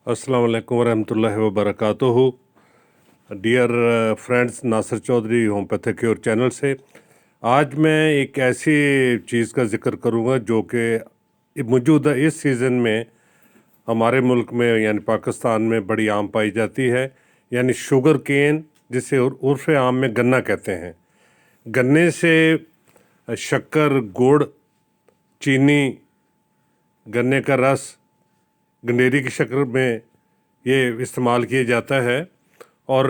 अस्सलाम वालेकुम वरहमतुल्लाहि वबरकातुहू। Dear friends, Nasir Chaudhary homeopathic cure channel से आज मैं एक ऐसी चीज़ का ज़िक्र करूँगा जो कि मौजूदा इस सीज़न में हमारे मुल्क में यानी पाकिस्तान में बड़ी आम पाई जाती है, यानी शुगर केन, जिसे उर्फ़ आम में गन्ना कहते हैं। गन्ने से शक्कर, गुड़, चीनी, गन्ने का रस, गंडेरी की शक्ल में ये इस्तेमाल किया जाता है और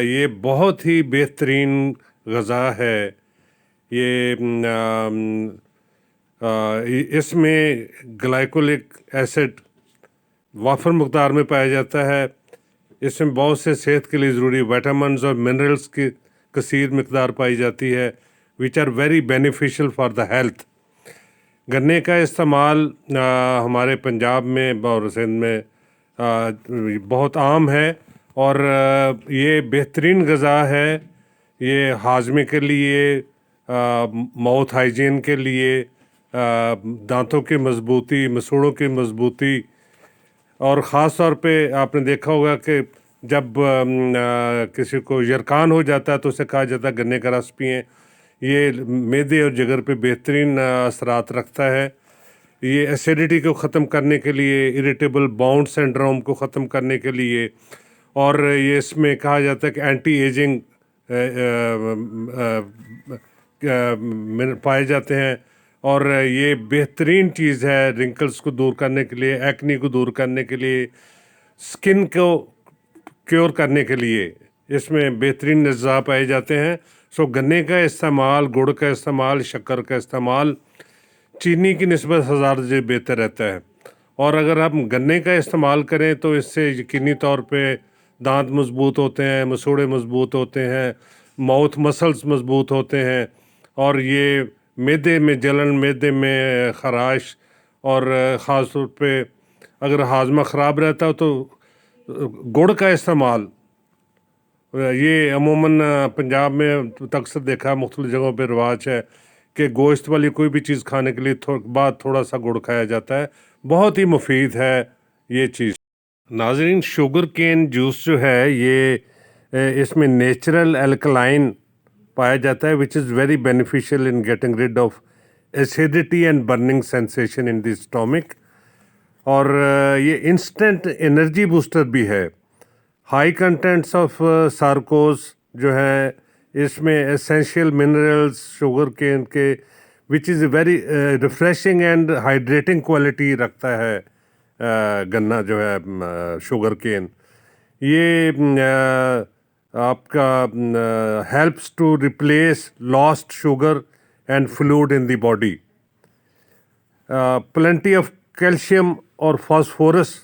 ये बहुत ही बेहतरीन ग़ज़ा है। ये इसमें ग्लाइकोलिक एसिड वाफर मक़दार में पाया जाता है। इसमें बहुत से सेहत के लिए ज़रूरी विटामिन्स और मिनरल्स की कसीर मक़दार पाई जाती है, which are very beneficial for the health. गन्ने का इस्तेमाल हमारे पंजाब में और सिंध में बहुत आम है और ये बेहतरीन ग़ज़ा है। ये हाजमे के लिए, माउथ हाइजीन के लिए, दांतों की मजबूती, मसूड़ों की मजबूती, और ख़ास तौर पे आपने देखा होगा कि जब किसी को यरकान हो जाता है तो उसे कहा जाता है गन्ने का रस पिएं। ये मैदे और जिगर पे बेहतरीन असरात रखता है। ये एसिडिटी को ख़त्म करने के लिए, इरिटेबल बाउल सिंड्रोम को ख़त्म करने के लिए, और ये इसमें कहा जाता है कि एंटी एजिंग पाए जाते हैं। और ये बेहतरीन चीज़ है रिंकल्स को दूर करने के लिए, एक्नी को दूर करने के लिए, स्किन को क्योर करने के लिए इसमें बेहतरीन अज़्ज़ा पाए जाते हैं। सो गन्ने का इस्तेमाल, गुड़ का इस्तेमाल, शक्कर का इस्तेमाल चीनी की निस्बत हज़ार दर्जे बेहतर रहता है। और अगर हम गन्ने का इस्तेमाल करें तो इससे यकीनी तौर पे दांत मजबूत होते हैं, मसूड़े मजबूत होते हैं, माउथ मसल्स मजबूत होते हैं, और ये मैदे में जलन, मैदे में ख़राश, और ख़ास तौर पे अगर हाजमा ख़राब रहता हो तो गुड़ का इस्तेमाल, ये अमूमन पंजाब में अक्सर देखा है, मुख्तलिफ़ जगहों पे रिवाज है कि गोश्त वाली कोई भी चीज़ खाने के लिए बाद थोड़ा सा गुड़ खाया जाता है। बहुत ही मुफीद है ये चीज़। नाज़रीन, शुगर केन जूस जो है ये इसमें नेचुरल एल्कलाइन पाया जाता है, which is very beneficial in getting rid of acidity and burning sensation in the stomach. और ये इंस्टेंट एनर्जी बूस्टर भी है। हाई कंटेंट्स ऑफ सार्कोज जो है इसमें एसेंशियल मिनरल्स शुगर केन के, which is very refreshing and hydrating quality रखता है गन्ना जो है शुगर केन। ये आपका helps to replace lost sugar and fluid in the body. Plenty of calcium और फास्फोरस,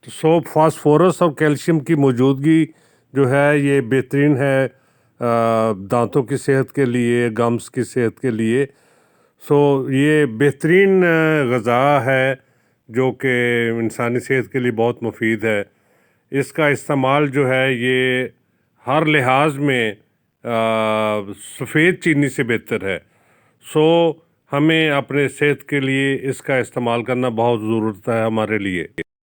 तो फास्फोरस और कैल्शियम की मौजूदगी जो है ये बेहतरीन है दांतों की सेहत के लिए, गम्स की सेहत के लिए। सो ये बेहतरीन ग़ज़ा है जो कि इंसानी सेहत के लिए बहुत मुफीद है। इसका इस्तेमाल जो है ये हर लिहाज में सफ़ेद चीनी से बेहतर है। सो हमें अपने सेहत के लिए इसका इस्तेमाल करना बहुत ज़रूरत है हमारे लिए।